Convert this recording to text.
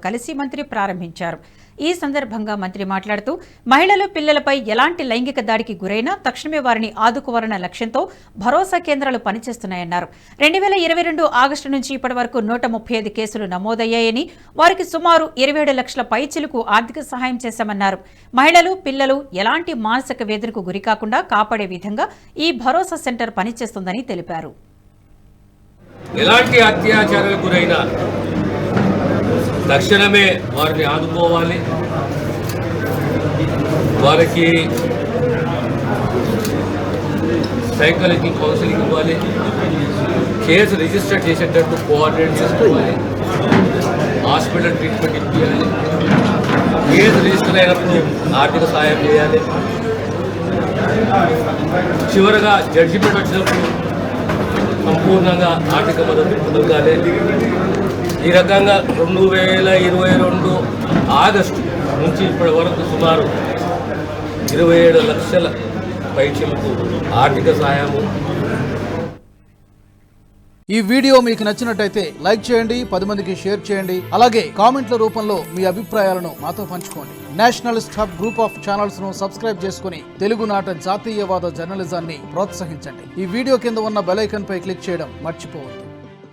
కలిసి మంత్రి ప్రారంభించారు. ఈ సందర్భంగా మంత్రి మాట్లాడుతూ మహిళలు, పిల్లలపై ఎలాంటి లైంగిక దాడికి గురైనా తక్షణమే వారిని ఆదుకోవాలన్న లక్ష్యంతో భరోసా కేంద్రాలు పనిచేస్తున్నాయన్నారు. 2022 ఆగస్టు నుంచి ఇప్పటి వరకు 135 కేసులు నమోదయ్యాయని, వారికి సుమారు 27 లక్షల పైచిలుకు ఆర్థిక సహాయం చేశామన్నారు. మహిళలు, పిల్లలు ఎలాంటి మానసిక వేదనకు గురికాకుండా కాపాడే విధంగా ఈ భరోసా సెంటర్ పనిచేస్తుందని తెలిపారు. ఎలాంటి అత్యాచారాలకు గురైనా తక్షణమే వారిని ఆదుకోవాలి, వారికి సైకాలజీ కౌన్సిలింగ్ ఇవ్వాలి, కేసు రిజిస్టర్ చేసేటట్టు కోఆర్డినేట్ చేసుకోవాలి, హాస్పిటల్ ట్రీట్మెంట్ ఇవ్వాలి, కేసు రిజిస్టర్ అయినప్పుడు ఆర్థిక సహాయం చేయాలి, చివరగా జడ్జిమెంట్ వచ్చినప్పుడు సంపూర్ణంగా ఆర్థిక మద్దతు పొందాలి. ఈ రకంగా 2022 ఆగస్టు నుంచి ఇప్పటి వరకు సుమారు 27 లక్షల పైచిలకు ఆర్థిక సహాయము. ఈ వీడియో మీకు నచ్చినట్టయితే లైక్ చేయండి, 10 మందికి షేర్ చేయండి. అలాగే కామెంట్ల రూపంలో మీ అభిప్రాయాలను మాతో పంచుకోండి. Nationalist hub group of channels ను సబ్స్క్రైబ్ చేసుకుని తెలుగునాట జాతీయవాద జర్నలిజాన్ని ప్రోత్సహించండి. ఈ వీడియో కింద ఉన్న బెల్ ఐకాన్ పై క్లిక్ చేయడం మర్చిపోవద్దు.